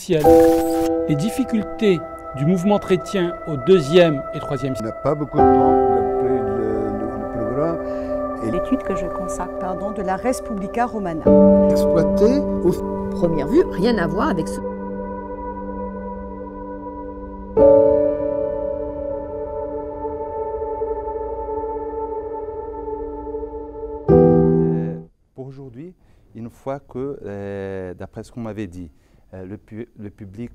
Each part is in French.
officielle. Les difficultés du mouvement chrétien au deuxième et troisième siècle. On n'a pas beaucoup de temps le programme. L'étude que je consacre, de la Res Publica Romana. Exploité au première vue, rien à voir avec ce... Pour aujourd'hui, une fois que, d'après ce qu'on m'avait dit, le public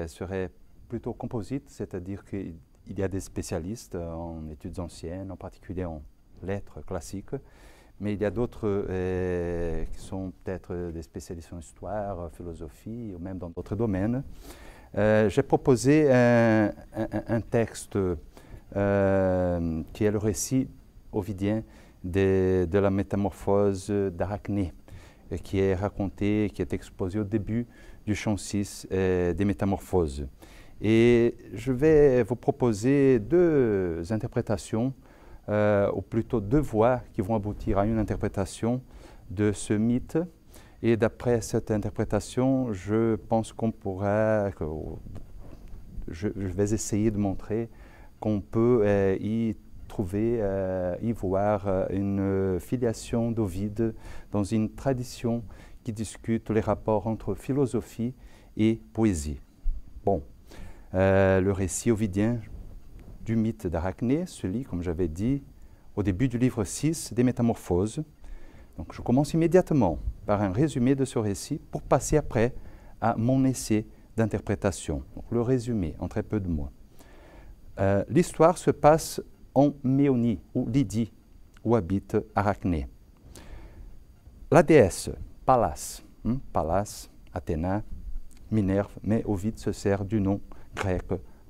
serait plutôt composite, c'est-à-dire qu'il y a des spécialistes en études anciennes, en particulier en lettres classiques, mais il y a d'autres qui sont peut-être des spécialistes en histoire, philosophie, ou même dans d'autres domaines. J'ai proposé un texte qui est le récit ovidien de la métamorphose d'Arachné, qui est raconté, qui est exposé au début du chant 6 des Métamorphoses. Et je vais vous proposer deux interprétations, ou plutôt deux voies qui vont aboutir à une interprétation de ce mythe. Et d'après cette interprétation, je pense qu'on pourra, je vais essayer de montrer qu'on peut y trouver, y voir une filiation d'Ovide dans une tradition qui discute les rapports entre philosophie et poésie. Bon, le récit ovidien du mythe d'Arachné se lit, comme j'avais dit, au début du livre 6 des Métamorphoses. Donc je commence immédiatement par un résumé de ce récit pour passer après à mon essai d'interprétation. Le résumé en très peu de mots. L'histoire se passe en Méonie, ou Lydie, où habite Arachné. La déesse Pallas, Pallas, Athéna, Minerve, mais Ovide se sert du nom grec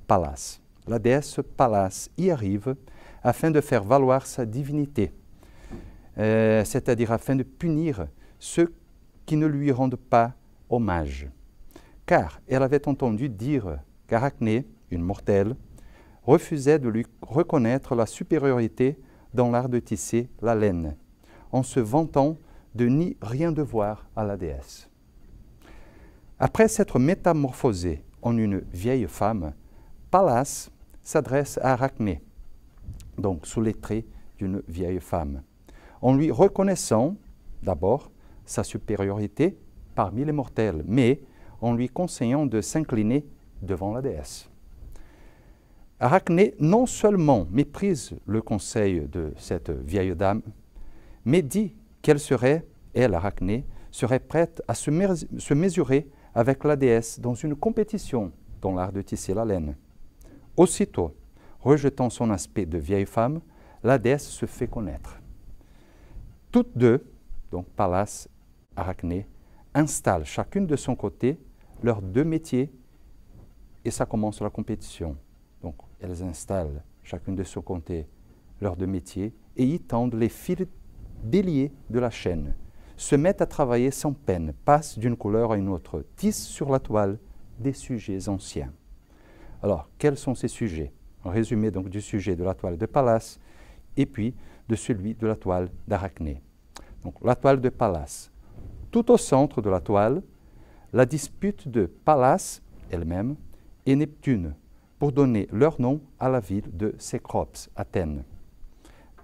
Pallas. La déesse Pallas y arrive afin de faire valoir sa divinité, c'est-à-dire afin de punir ceux qui ne lui rendent pas hommage. Car elle avait entendu dire qu'Arachné, une mortelle, refusait de lui reconnaître la supériorité dans l'art de tisser la laine, en se vantant de n'y rien devoir à la déesse. Après s'être métamorphosée en une vieille femme, Pallas s'adresse à Arachné, donc sous les traits d'une vieille femme, en lui reconnaissant d'abord sa supériorité parmi les mortels, mais en lui conseillant de s'incliner devant la déesse. Arachné non seulement méprise le conseil de cette vieille dame, mais dit qu'elle serait, elle, Arachné, serait prête à se mesurer avec la déesse dans une compétition dans l'art de tisser la laine. Aussitôt, rejetant son aspect de vieille femme, la déesse se fait connaître. Toutes deux, donc Pallas, Arachné, installent chacune de son côté leurs deux métiers et ça commence la compétition. Donc, elles installent chacune de son côté leurs deux métiers et y tendent les fils béliers de la chaîne, se mettent à travailler sans peine, passent d'une couleur à une autre, tissent sur la toile des sujets anciens. Alors, quels sont ces sujets? Un résumé donc du sujet de la toile de Pallas et puis de celui de la toile d'Arachné. Donc, la toile de Pallas. Tout au centre de la toile, la dispute de Pallas elle-même et Neptune, pour donner leur nom à la ville de Cécrops, Athènes.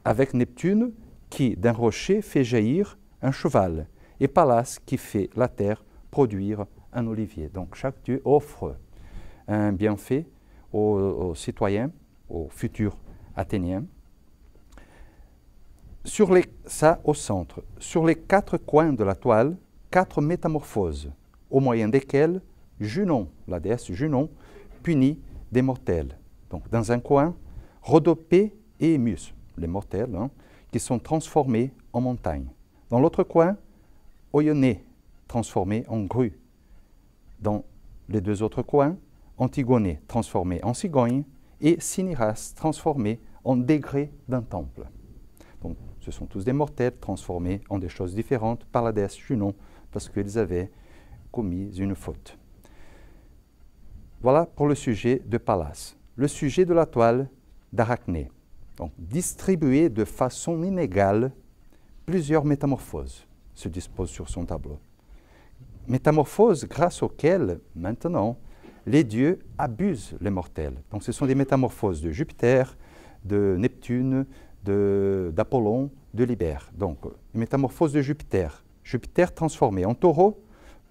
Avec Neptune qui, d'un rocher, fait jaillir un cheval, et Pallas qui fait la terre produire un olivier. Donc chaque dieu offre un bienfait aux citoyens, aux futurs Athéniens. Ça au centre. Sur les quatre coins de la toile, quatre métamorphoses, au moyen desquelles Junon, la déesse Junon, punit des mortels. Donc, dans un coin, Rhodopée et Émus, les mortels, qui sont transformés en montagnes. Dans l'autre coin, Oyonée, transformé en grue. Dans les deux autres coins, Antigonée, transformée en cigogne, et Cinyras, transformé en degré d'un temple. Donc, ce sont tous des mortels transformés en des choses différentes par la déesse Junon, parce qu'ils avaient commis une faute. Voilà pour le sujet de Pallas. Le sujet de la toile d'Arachné. Donc, distribué de façon inégale, plusieurs métamorphoses se disposent sur son tableau. métamorphoses grâce auxquelles, maintenant, les dieux abusent les mortels. Donc ce sont des métamorphoses de Jupiter, de Neptune, d'Apollon, de Libère. Donc, une métamorphose de Jupiter. Jupiter transformé en taureau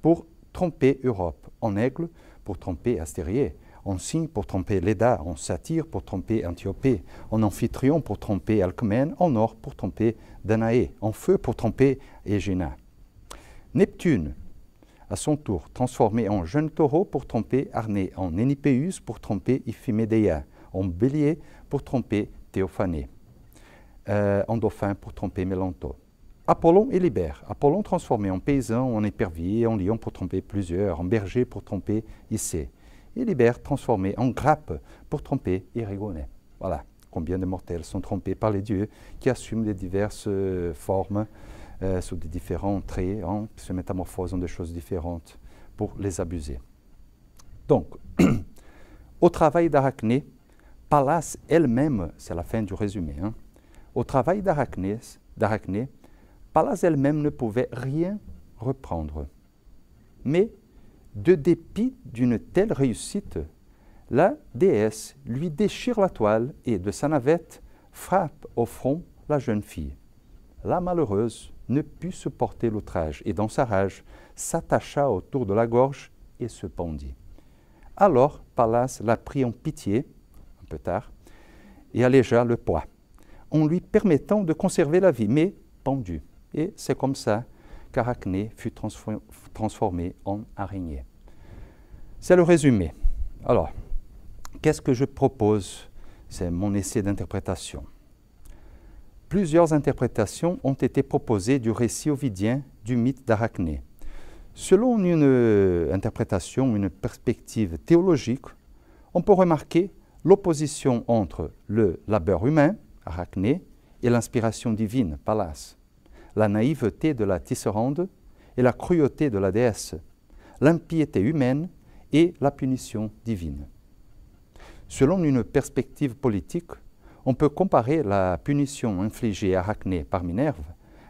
pour tromper Europe, en aigle pour tromper Astérié, en cygne pour tromper Léda, en satyre pour tromper Antiope, en amphitryon pour tromper Alcmène, en or pour tromper Danaé, en feu pour tromper Égéna. Neptune, à son tour, transformé en jeune taureau pour tromper Arné, en Énipéus pour tromper Iphimédéia, en bélier pour tromper Théophané, en dauphin pour tromper Mélanto. Apollon et Libère. Apollon transformé en paysan, en épervier, en lion pour tromper plusieurs, en berger pour tromper Issée. Et Libère transformé en grappe pour tromper Irigoné. Voilà combien de mortels sont trompés par les dieux qui assument les diverses formes sous des différents traits, se métamorphosent en des choses différentes pour les abuser. Donc, au travail d'Arachné, Pallas elle-même, c'est la fin du résumé, au travail d'Arachné, Pallas elle-même ne pouvait rien reprendre. Mais, de dépit d'une telle réussite, la déesse lui déchire la toile et, de sa navette, frappe au front la jeune fille. La malheureuse ne put supporter l'outrage et, dans sa rage, s'attacha autour de la gorge et se pendit. Alors, Pallas la prit en pitié, un peu tard, et allégea le poids, en lui permettant de conserver la vie, mais pendue. Et c'est comme ça qu'Arachné fut transformé en araignée. C'est le résumé. Alors, qu'est-ce que je propose? C'est mon essai d'interprétation. Plusieurs interprétations ont été proposées du récit ovidien du mythe d'Arachné. Selon une interprétation, une perspective théologique, on peut remarquer l'opposition entre le labeur humain, Arachné, et l'inspiration divine, Pallas, la naïveté de la tisserande et la cruauté de la déesse, l'impiété humaine et la punition divine. Selon une perspective politique, on peut comparer la punition infligée à Arachné par Minerve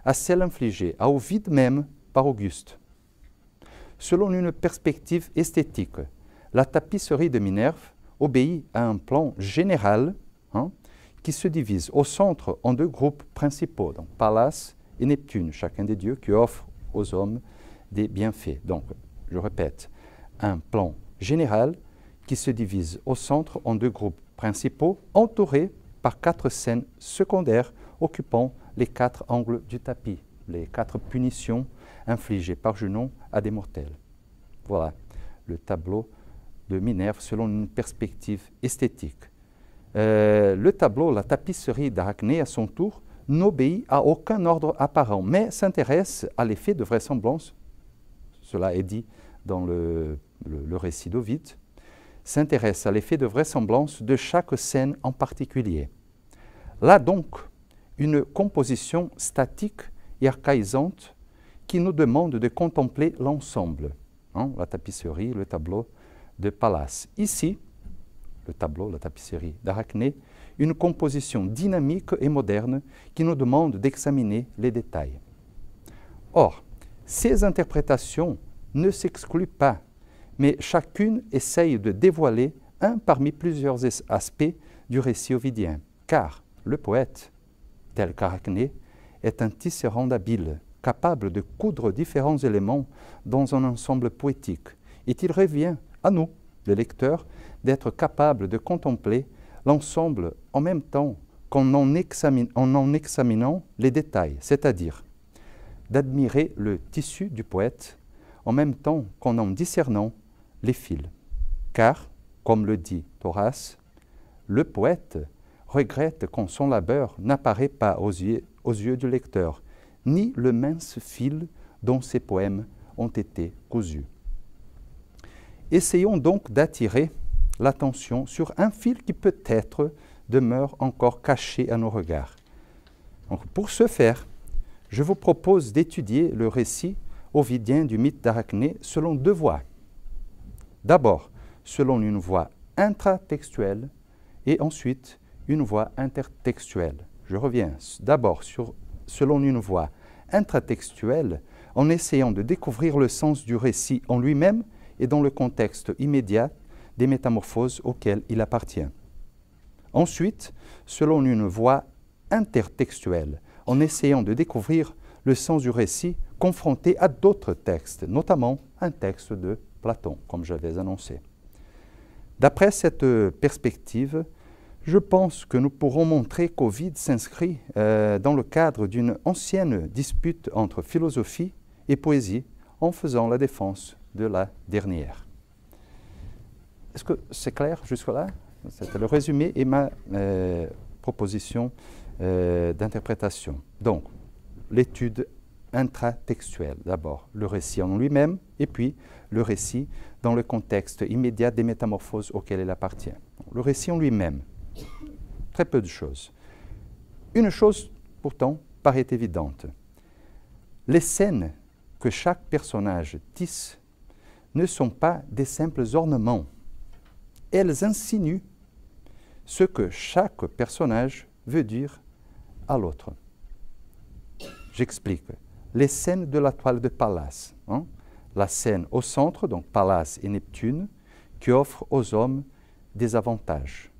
à celle infligée à Ovide même par Auguste. Selon une perspective esthétique, la tapisserie de Minerve obéit à un plan général qui se divise au centre en deux groupes principaux, donc Pallas et Neptune, chacun des dieux qui offre aux hommes des bienfaits. Donc, je répète, un plan général qui se divise au centre en deux groupes principaux, entourés par 4 scènes secondaires occupant les 4 angles du tapis, les 4 punitions infligées par Junon à des mortels. Voilà le tableau de Minerve selon une perspective esthétique. Le tableau, la tapisserie d'Arachné, à son tour, n'obéit à aucun ordre apparent, mais s'intéresse à l'effet de vraisemblance, cela est dit dans le récit d'Ovide, s'intéresse à l'effet de vraisemblance de chaque scène en particulier. Là donc, une composition statique et archaïsante qui nous demande de contempler l'ensemble, la tapisserie, le tableau de Pallas. Ici, le tableau, la tapisserie d'Arachné, une composition dynamique et moderne qui nous demande d'examiner les détails. Or, ces interprétations ne s'excluent pas, mais chacune essaye de dévoiler un parmi plusieurs aspects du récit ovidien, car le poète, tel qu'Arachné, est un tisserand habile, capable de coudre différents éléments dans un ensemble poétique, et il revient à nous, les lecteurs, d'être capables de contempler l'ensemble en même temps qu'en en examinant les détails, c'est-à-dire d'admirer le tissu du poète en même temps qu'en en discernant les fils. Car, comme le dit Horace, le poète regrette quand son labeur n'apparaît pas aux yeux du lecteur, ni le mince fil dont ses poèmes ont été cousus. Essayons donc d'attirer l'attention sur un fil qui peut-être demeure encore caché à nos regards. Donc, pour ce faire, je vous propose d'étudier le récit ovidien du mythe d'Arachné selon 2 voies. D'abord, selon une voie intratextuelle et ensuite une voie intertextuelle. Je reviens d'abord selon une voie intratextuelle en essayant de découvrir le sens du récit en lui-même et dans le contexte immédiat des métamorphoses auxquelles il appartient. Ensuite, selon une voie intertextuelle, en essayant de découvrir le sens du récit confronté à d'autres textes, notamment un texte de Platon, comme j'avais annoncé. D'après cette perspective, je pense que nous pourrons montrer qu'Ovide s'inscrit dans le cadre d'une ancienne dispute entre philosophie et poésie en faisant la défense de la dernière. Est-ce que c'est clair jusque-là? C'était le résumé et ma proposition d'interprétation. Donc, l'étude intratextuelle, d'abord, le récit en lui-même, et puis le récit dans le contexte immédiat des métamorphoses auxquelles il appartient. Le récit en lui-même, très peu de choses. Une chose, pourtant, paraît évidente. Les scènes que chaque personnage tisse ne sont pas des simples ornements. Elles insinuent ce que chaque personnage veut dire à l'autre. J'explique. Les scènes de la toile de Pallas, la scène au centre, donc Pallas et Neptune, qui offre aux hommes des avantages.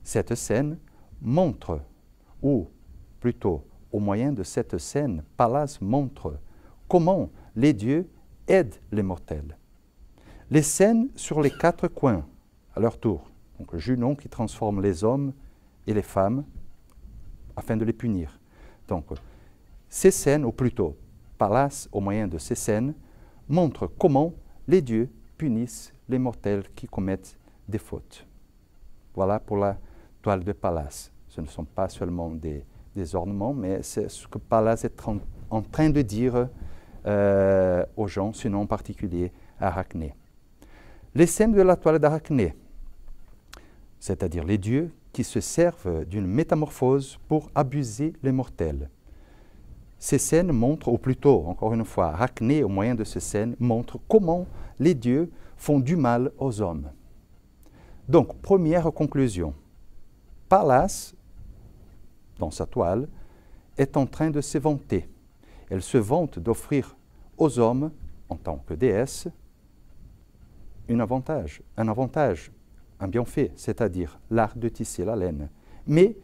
Cette scène montre, ou plutôt au moyen de cette scène, Pallas montre comment les dieux aident les mortels. Les scènes sur les quatre coins, à leur tour, donc Junon qui transforme les hommes et les femmes afin de les punir. Donc, ces scènes, ou plutôt Pallas, au moyen de ces scènes, montrent comment les dieux punissent les mortels qui commettent des fautes. Voilà pour la toile de Pallas. Ce ne sont pas seulement des ornements, mais c'est ce que Pallas est en train de dire aux gens, sinon en particulier à Arachné. Les scènes de la toile d'Arachné, c'est-à-dire les dieux qui se servent d'une métamorphose pour abuser les mortels. Ces scènes montrent, ou plutôt, encore une fois, Arachné, au moyen de ces scènes, montre comment les dieux font du mal aux hommes. Donc, première conclusion, Pallas, dans sa toile, est en train de se vanter. Elle se vante d'offrir aux hommes, en tant que déesse, un avantage, un bienfait, c'est-à-dire l'art de tisser la laine, mais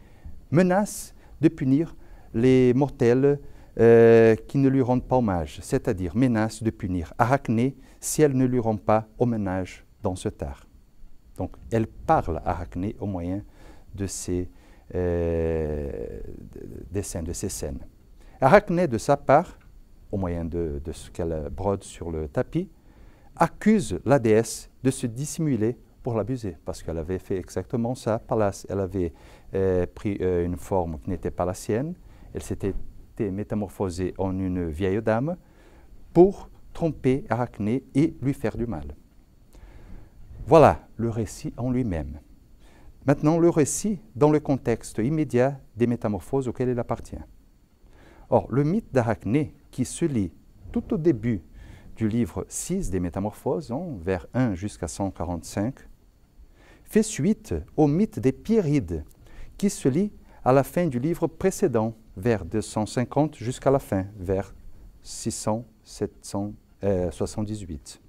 menace de punir les mortels qui ne lui rendent pas hommage, c'est-à-dire menace de punir Arachné si elle ne lui rend pas hommage dans cet art. Donc, elle parle à Arachné au moyen de ces dessins, de ces scènes. Arachné, de sa part, au moyen de ce qu'elle brode sur le tapis, accuse la déesse de se dissimuler pour l'abuser, parce qu'elle avait fait exactement ça. Pallas, elle avait pris une forme qui n'était pas la sienne, elle s'était métamorphosée en une vieille dame pour tromper Arachné et lui faire du mal. Voilà le récit en lui-même. Maintenant, le récit dans le contexte immédiat des métamorphoses auxquelles il appartient. Or, le mythe d'Arachné, qui se lit tout au début du livre 6 des Métamorphoses, vers 1 jusqu'à 145, fait suite au mythe des Pierides, qui se lit à la fin du livre précédent, vers 250 jusqu'à la fin, vers 600-778.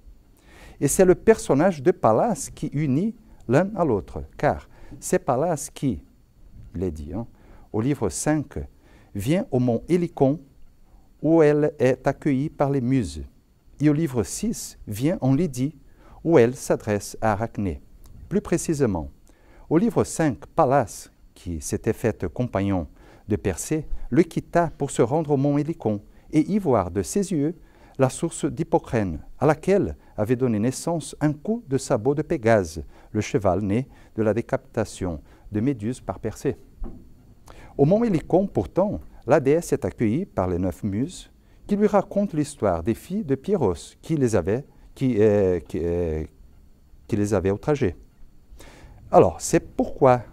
Et c'est le personnage de Pallas qui unit l'un à l'autre, car c'est Pallas qui, il est dit, au livre 5, vient au mont Hélicon, où elle est accueillie par les Muses. Et au livre 6, vient en Lydie, où elle s'adresse à Arachné. Plus précisément, au livre 5, Pallas, qui s'était fait compagnon de Persée, le quitta pour se rendre au mont Hélicon et y voir de ses yeux la source d'Hippocrène, à laquelle avait donné naissance un coup de sabot de Pégase, le cheval né de la décapitation de Méduse par Persée. Au mont Hélicon, pourtant, la déesse est accueillie par les 9 muses qui lui racontent l'histoire des filles de Pierros qui les avaient outragées. Alors, c'est pourquoi,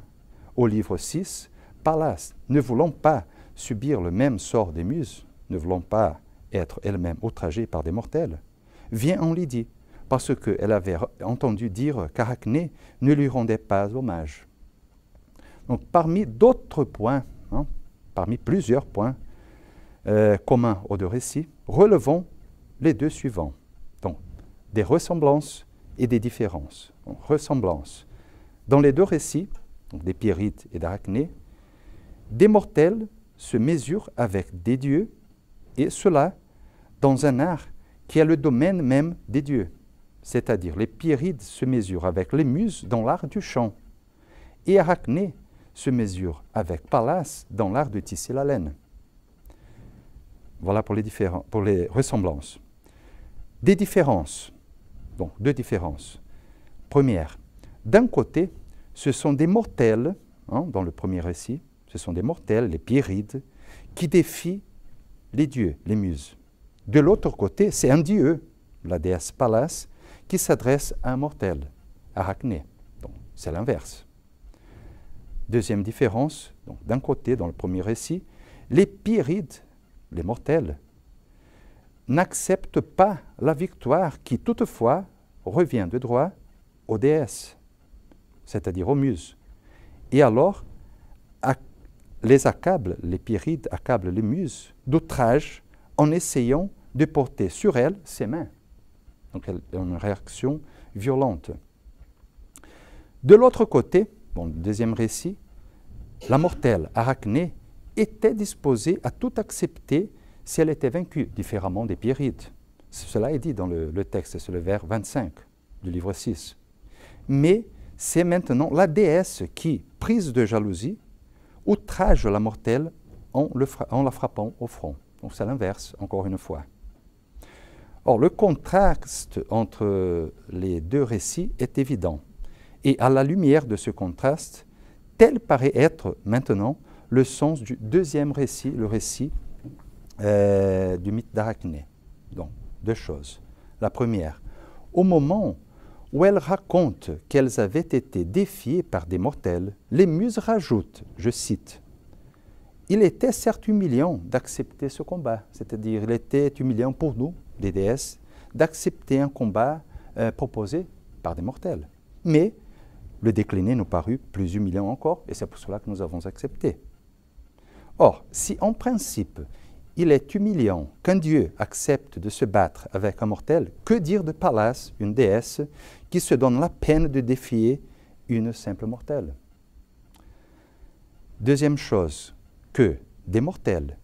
au livre 6, Pallas, ne voulant pas subir le même sort des muses, ne voulant pas être elle-même outragée par des mortels, vient en Lydie, parce qu'elle avait entendu dire qu'Arachné ne lui rendait pas hommage. Donc, parmi d'autres points, parmi plusieurs points communs aux deux récits, relevons les deux suivants. Donc, des ressemblances et des différences. Donc, ressemblances. Dans les deux récits, donc des Pierides et d'Arachné, des mortels se mesurent avec des dieux, et cela dans un art qui est le domaine même des dieux. C'est-à-dire, les Pierides se mesurent avec les muses dans l'art du chant, et Arachné se mesure avec Pallas dans l'art de tisser la laine. Voilà pour les ressemblances. Des différences. Donc, deux différences. Première, d'un côté, ce sont des mortels, dans le premier récit, ce sont des mortels, les Pierides, qui défient les dieux, les muses. De l'autre côté, c'est un dieu, la déesse Pallas, qui s'adresse à un mortel, Arachné. Donc, c'est l'inverse. Deuxième différence, d'un côté, dans le premier récit, les Pierides, les mortels, n'acceptent pas la victoire qui, toutefois, revient de droit aux déesses, c'est-à-dire aux muses. Et alors, les Pierides accablent les muses d'outrage en essayant de porter sur elles ses mains. Donc, il y a une réaction violente. De l'autre côté, le deuxième récit, la mortelle Arachné était disposée à tout accepter si elle était vaincue, différemment des Pierides. Cela est dit dans le texte, c'est le vers 25 du livre 6. Mais c'est maintenant la déesse qui, prise de jalousie, outrage la mortelle en la frappant au front. Donc c'est l'inverse, encore une fois. Or, le contraste entre les deux récits est évident. Et à la lumière de ce contraste, tel paraît être maintenant le sens du deuxième récit, le récit du mythe d'Arachné. Donc, deux choses. La première, au moment où elle raconte qu'elles avaient été défiées par des mortels, les muses rajoutent, je cite, « Il était certes humiliant d'accepter ce combat, c'est-à-dire il était humiliant pour nous, des déesses, d'accepter un combat proposé par des mortels. Mais le décliner nous parut plus humiliant encore, et c'est pour cela que nous avons accepté. Or, si en principe, il est humiliant qu'un dieu accepte de se battre avec un mortel, que dire de Pallas, une déesse, qui se donne la peine de défier une simple mortelle? Deuxième chose, que des mortels,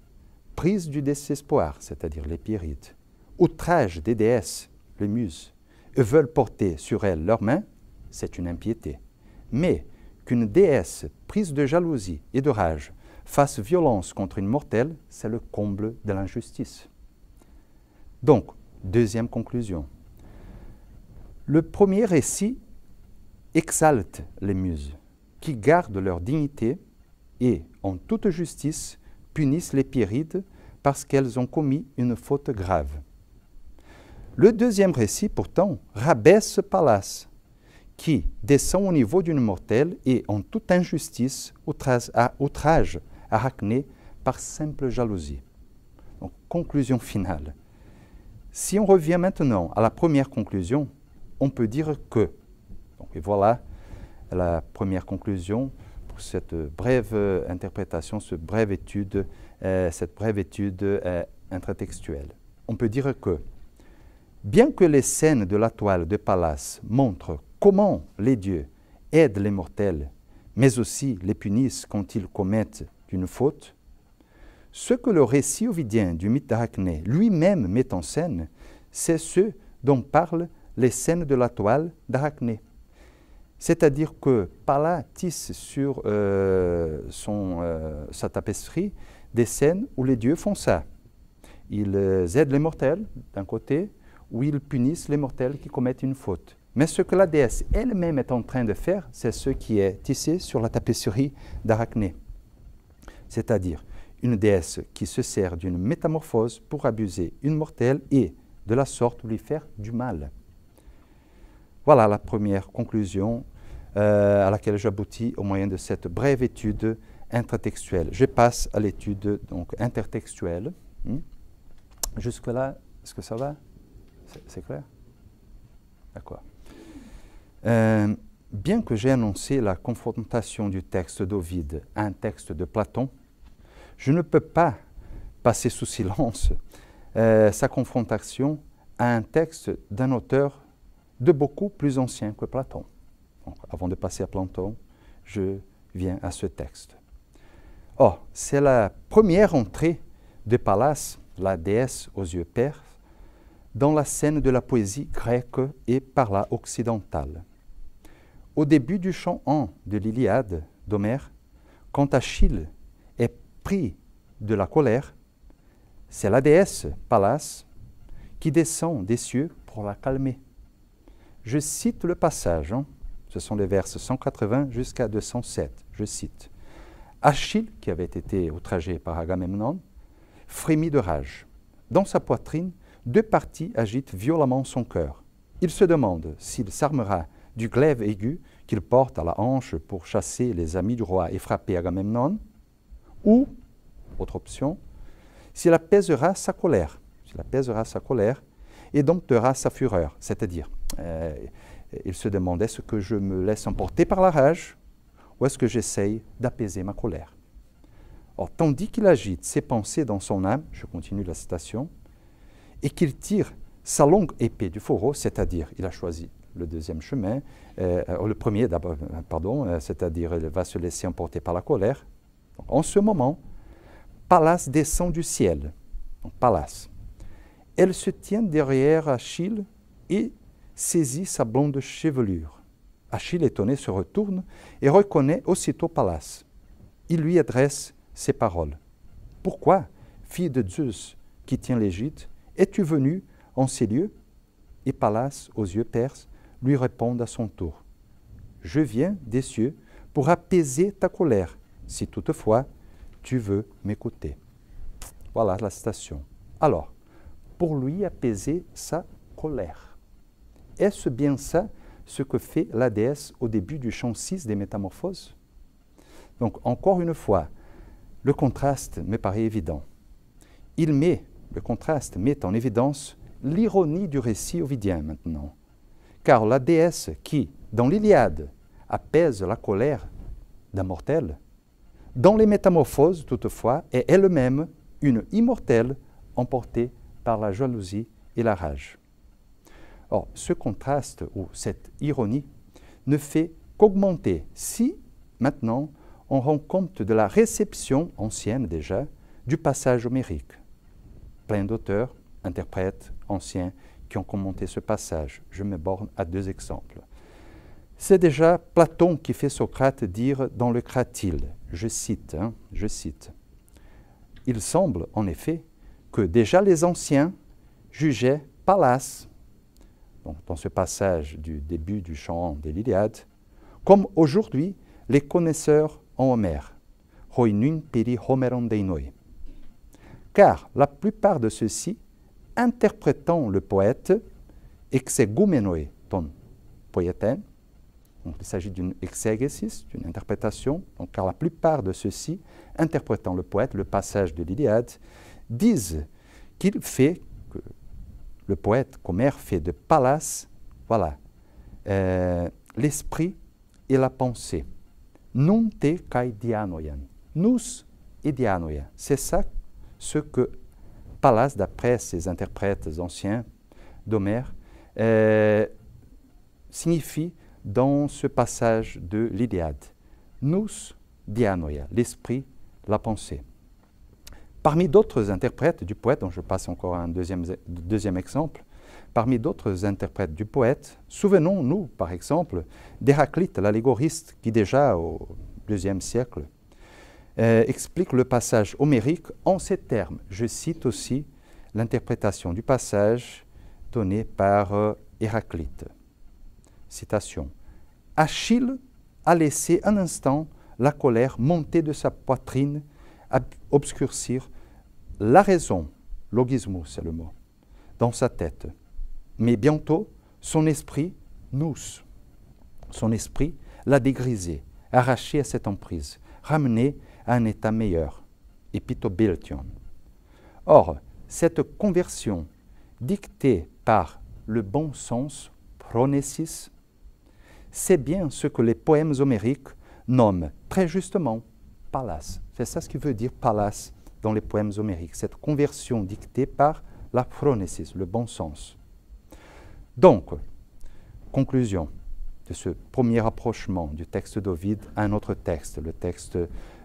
prises du désespoir, c'est-à-dire les Pierides, outragent des déesses, les muses, et veulent porter sur elles leurs mains, c'est une impiété. Mais qu'une déesse prise de jalousie et de rage fasse violence contre une mortelle, c'est le comble de l'injustice. Donc, deuxième conclusion. Le premier récit exalte les muses, qui gardent leur dignité et, en toute justice, punissent les Pierides parce qu'elles ont commis une faute grave. Le deuxième récit, pourtant, rabaisse Pallas, qui descend au niveau d'une mortelle et, en toute injustice, outrage Arachné par simple jalousie. Donc, conclusion finale. Si on revient maintenant à la première conclusion, on peut dire que, donc, et voilà la première conclusion pour cette brève interprétation, cette brève étude intertextuelle. On peut dire que, bien que les scènes de la toile de Pallas montrent comment les dieux aident les mortels, mais aussi les punissent quand ils commettent une faute, ce que le récit ovidien du mythe d'Arachné lui-même met en scène, c'est ce dont parlent les scènes de la toile d'Arachné. C'est-à-dire que Pallas tisse sur sa tapisserie des scènes où les dieux font ça. Ils aident les mortels d'un côté, où ils punissent les mortels qui commettent une faute. Mais ce que la déesse elle-même est en train de faire, c'est ce qui est tissé sur la tapisserie d'Arachné. C'est-à-dire une déesse qui se sert d'une métamorphose pour abuser une mortelle et, de la sorte, lui faire du mal. Voilà la première conclusion à laquelle j'aboutis au moyen de cette brève étude intertextuelle. Je passe à l'étude intertextuelle. Jusque-là, est-ce que ça va? C'est clair? D'accord. Bien que j'ai annoncé la confrontation du texte d'Ovide à un texte de Platon, je ne peux pas passer sous silence sa confrontation à un texte d'un auteur de beaucoup plus ancien que Platon. Donc, avant de passer à Platon, je viens à ce texte. Or, c'est la première entrée de Pallas, la déesse aux yeux perses, dans la scène de la poésie grecque et par là occidentale. Au début du chant 1 de l'Iliade d'Homère, quand Achille est pris de la colère, c'est la déesse Pallas qui descend des cieux pour la calmer. Je cite le passage, ce sont les vers 180 jusqu'à 207, je cite. Achille, qui avait été outragé par Agamemnon, frémit de rage. Dans sa poitrine, deux parties agitent violemment son cœur. Il se demande s'il s'armera du glaive aigu qu'il porte à la hanche pour chasser les amis du roi et frapper Agamemnon, ou, autre option, s'il apaisera sa colère, et domptera sa fureur, c'est-à-dire, il se demande, est-ce que je me laisse emporter par la rage ou est-ce que j'essaye d'apaiser ma colère? Or, tandis qu'il agite ses pensées dans son âme, je continue la citation, et qu'il tire sa longue épée du fourreau, c'est-à-dire, il a choisi le deuxième chemin, le premier d'abord, c'est-à-dire, il va se laisser emporter par la colère. Donc, en ce moment, Pallas descend du ciel. Donc, Pallas. Elle se tient derrière Achille et saisit sa blonde chevelure. Achille, étonné, se retourne et reconnaît aussitôt Pallas. Il lui adresse ces paroles. « Pourquoi, fille de Zeus qui tient l'Égypte, es-tu venue en ces lieux ?» Et Pallas, aux yeux perses, lui répond à son tour. « Je viens des cieux pour apaiser ta colère, si toutefois tu veux m'écouter. » Voilà la citation. Alors, pour lui apaiser sa colère. Est-ce bien ça ce que fait la déesse au début du chant 6 des Métamorphoses? Donc, encore une fois, le contraste me paraît évident. Le contraste met en évidence l'ironie du récit ovidien maintenant. Car la déesse qui, dans l'Iliade, apaise la colère d'un mortel, dans les Métamorphoses, toutefois, est elle-même une immortelle emportée par la jalousie et la rage. Or, ce contraste ou cette ironie ne fait qu'augmenter si, maintenant, on rend compte de la réception ancienne déjà du passage homérique. Plein d'auteurs, interprètes, anciens, qui ont commenté ce passage. Je me borne à deux exemples. C'est déjà Platon qui fait Socrate dire dans le Cratyle, je cite, « Il semble, en effet, que déjà les anciens jugeaient Pallas, donc dans ce passage du début du chant de l'Iliade, comme aujourd'hui les connaisseurs en Homère, hoinun peri homeron deinoi. Car la plupart de ceux-ci, interprétant le poète, exegumenoi ton poieten, donc il s'agit d'une exégésis, d'une interprétation, donc, car la plupart de ceux-ci, interprétant le poète, le passage de l'Iliade, disent qu'il fait, que le poète qu'Homère fait de Pallas, voilà, l'esprit et la pensée. Non te kai dianoian, nous et dianoia. C'est ça ce que Pallas, d'après ses interprètes anciens d'Homère, signifie dans ce passage de l'Iliade. Nous dianoia, l'esprit, la pensée. Parmi d'autres interprètes du poète, dont je passe encore à un deuxième exemple, parmi d'autres interprètes du poète, souvenons-nous, par exemple, d'Héraclite, l'allégoriste, qui déjà au IIe siècle explique le passage homérique en ces termes. Je cite aussi l'interprétation du passage donnée par Héraclite. Citation. « Achille a laissé un instant la colère monter de sa poitrine, obscurcir la raison, logismus c'est le mot, dans sa tête. Mais bientôt, son esprit, son esprit l'a dégrisé, arraché à cette emprise, ramené à un état meilleur, epitobeltion. Or, cette conversion dictée par le bon sens, phronesis, c'est bien ce que les poèmes homériques nomment très justement Pallas. C'est ça ce qui veut dire Pallas dans les poèmes homériques, cette conversion dictée par la phronesis, le bon sens. Donc, conclusion de ce premier rapprochement du texte d'Ovide à un autre texte, le texte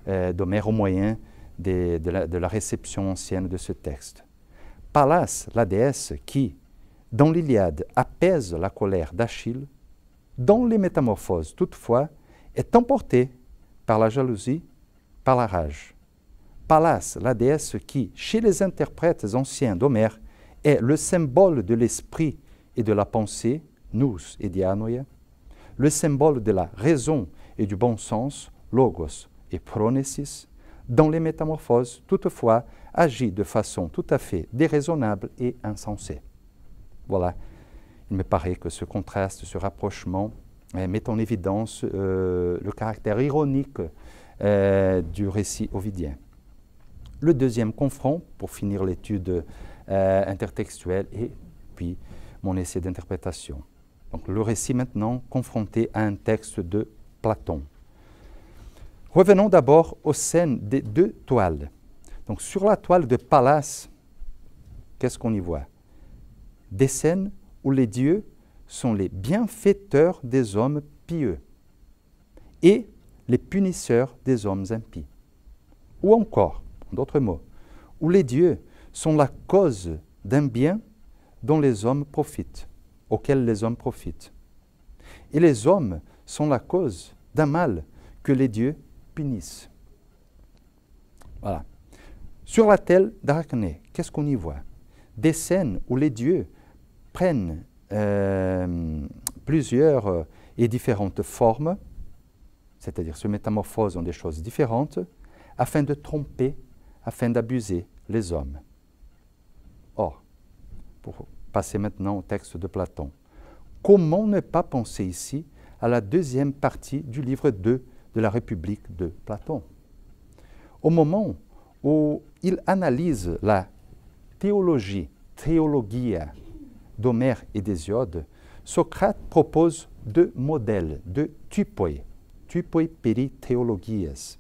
d'Homère au moyen de la réception ancienne de ce texte. Pallas, la déesse qui, dans l'Iliade, apaise la colère d'Achille, dans les Métamorphoses, toutefois, est emportée par la jalousie, par la rage. Pallas, la déesse qui, chez les interprètes anciens d'Homère, est le symbole de l'esprit et de la pensée, nous et dianoia, le symbole de la raison et du bon sens, logos et phronesis, dans les Métamorphoses, toutefois, agit de façon tout à fait déraisonnable et insensée. Voilà, il me paraît que ce contraste, ce rapprochement met en évidence le caractère ironique du récit ovidien. Le deuxième confront, pour finir l'étude intertextuelle, et puis mon essai d'interprétation. Donc le récit maintenant confronté à un texte de Platon. Revenons d'abord aux scènes des deux toiles. Donc sur la toile de Pallas, qu'est-ce qu'on y voit? Des scènes où les dieux sont les bienfaiteurs des hommes pieux et les punisseurs des hommes impies. Ou encore, en d'autres mots, où les dieux sont la cause d'un bien dont les hommes profitent, auquel les hommes profitent. Et les hommes sont la cause d'un mal que les dieux punissent. Voilà. Sur la telle d'Arachné, qu'est-ce qu'on y voit? Des scènes où les dieux prennent plusieurs et différentes formes, c'est-à-dire se métamorphosent en des choses différentes, afin de tromper, afin d'abuser les hommes. Or, pour passer maintenant au texte de Platon, comment ne pas penser ici à la deuxième partie du livre 2 de la République de Platon? Au moment où il analyse la théologie, théologia d'Homère et d'Hésiode, Socrate propose deux modèles, deux typoi peri theologies,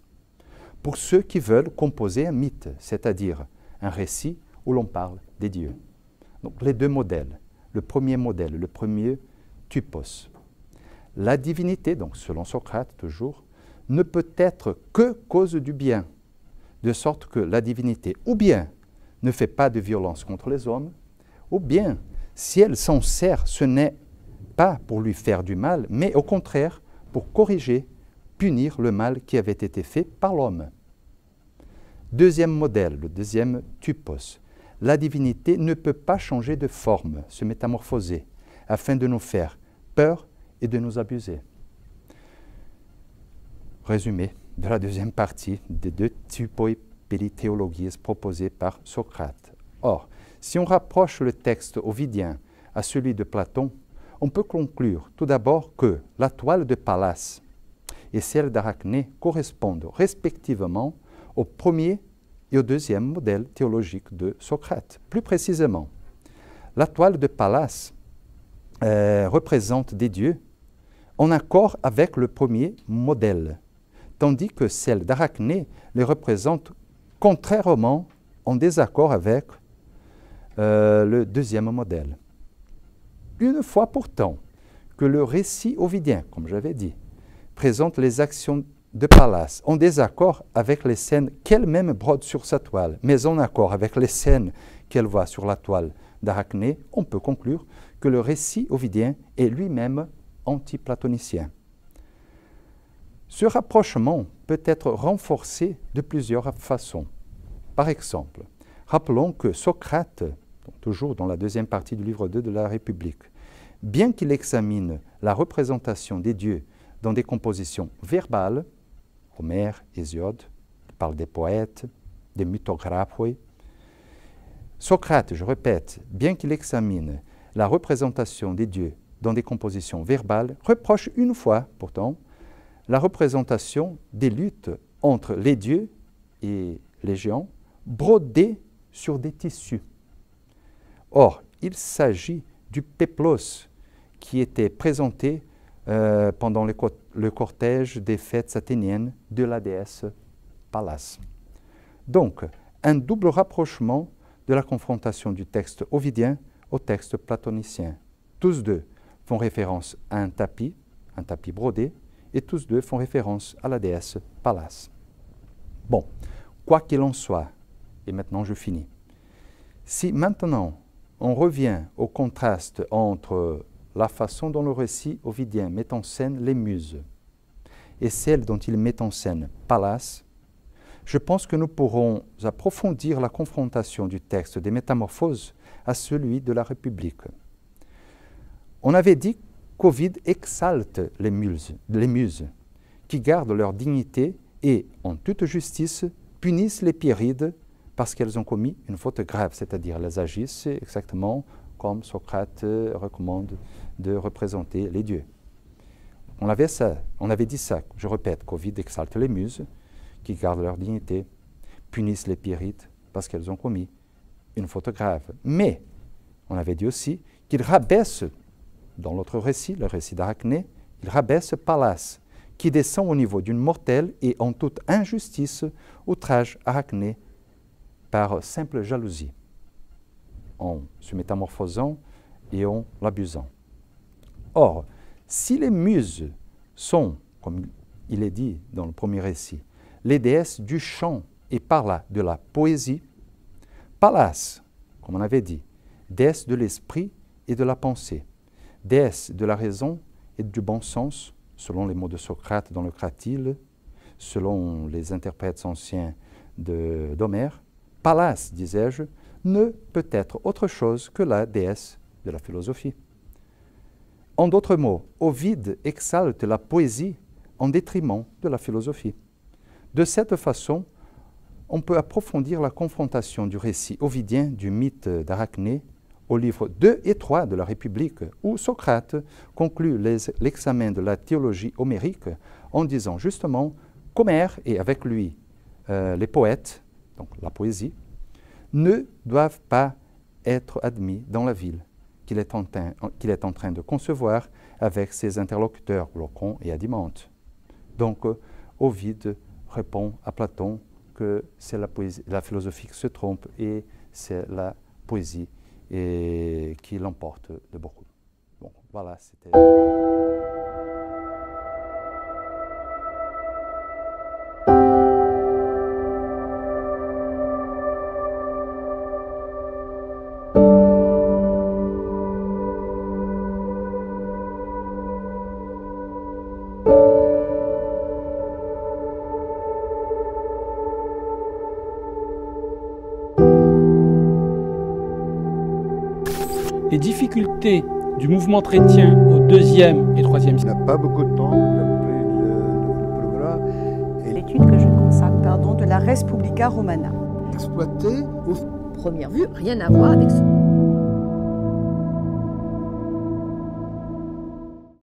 pour ceux qui veulent composer un mythe, c'est-à-dire un récit où l'on parle des dieux. Donc les deux modèles. Le premier modèle, le premier typos. La divinité, donc selon Socrate toujours, ne peut être que cause du bien, de sorte que la divinité, ou bien ne fait pas de violence contre les hommes, ou bien, si elle s'en sert, ce n'est pas pour lui faire du mal, mais au contraire, pour corriger, punir le mal qui avait été fait par l'homme. Deuxième modèle, le deuxième typos. La divinité ne peut pas changer de forme, se métamorphoser, afin de nous faire peur et de nous abuser. Résumé de la deuxième partie des deux typoi peri theologies proposés par Socrate. Or, si on rapproche le texte ovidien à celui de Platon, on peut conclure tout d'abord que la toile de Pallas et celle d'Arachné correspondent respectivement au premier et au deuxième modèle théologique de Socrate. Plus précisément, la toile de Pallas représente des dieux en accord avec le premier modèle, tandis que celle d'Arachné les représente contrairement en désaccord avec le deuxième modèle. Une fois pourtant que le récit ovidien, comme j'avais dit, présente les actions de Pallas en désaccord avec les scènes qu'elle-même brode sur sa toile, mais en accord avec les scènes qu'elle voit sur la toile d'Arachné, on peut conclure que le récit ovidien est lui-même antiplatonicien. Ce rapprochement peut être renforcé de plusieurs façons. Par exemple, rappelons que Socrate, toujours dans la deuxième partie du livre 2 de la République, bien qu'il examine la représentation des dieux dans des compositions verbales, Homère, Hésiode, il parle des poètes, des mythographoi. Socrate, je répète, bien qu'il examine la représentation des dieux dans des compositions verbales, reproche une fois, pourtant, la représentation des luttes entre les dieux et les géants brodées sur des tissus. Or, il s'agit du péplos qui était présenté pendant le cortège des fêtes athéniennes de la déesse Pallas. Donc, un double rapprochement de la confrontation du texte ovidien au texte platonicien. Tous deux font référence à un tapis brodé, et tous deux font référence à la déesse Pallas. Bon, quoi qu'il en soit, et maintenant je finis. Si maintenant on revient au contraste entre la façon dont le récit ovidien met en scène les muses et celle dont il met en scène Pallas, je pense que nous pourrons approfondir la confrontation du texte des Métamorphoses à celui de la République. On avait dit qu'Ovide exalte les muses, qui gardent leur dignité et, en toute justice, punissent les Pierrides parce qu'elles ont commis une faute grave, c'est-à-dire elles agissent exactement comme Socrate recommande de représenter les dieux. On avait dit ça, je répète, qu'Ovide exalte les muses, qui gardent leur dignité, punissent les Pierrides parce qu'elles ont commis une faute grave. Mais on avait dit aussi qu'il rabaisse, dans l'autre récit, le récit d'Arachné, il rabaisse Pallas, qui descend au niveau d'une mortelle et en toute injustice outrage Arachné par simple jalousie, en se métamorphosant et en l'abusant. Or, si les muses sont, comme il est dit dans le premier récit, les déesses du chant et par là de la poésie, Pallas, comme on avait dit, déesse de l'esprit et de la pensée, déesse de la raison et du bon sens, selon les mots de Socrate dans le Cratyle, selon les interprètes anciens d'Homère, Pallas, disais-je, ne peut être autre chose que la déesse de la philosophie. En d'autres mots, Ovide exalte la poésie en détriment de la philosophie. De cette façon, on peut approfondir la confrontation du récit ovidien du mythe d'Arachné au livre 2 et 3 de la République, où Socrate conclut l'examen de la théologie homérique en disant justement qu'Homère et avec lui les poètes, donc la poésie, ne doivent pas être admis dans la ville qu'il est en train de concevoir avec ses interlocuteurs Glaucon et Adimante. Donc Ovide répond à Platon que c'est la philosophie qui se trompe et c'est la poésie qui l'emporte de beaucoup. Bon, voilà, c'était... Les difficultés du mouvement chrétien au 2e et 3e Il siècle. n'a pas beaucoup de temps d'après le programme. Et L'étude que je consacre, de la Res Publica Romana. exploité au Première vue, rien à voir avec ce...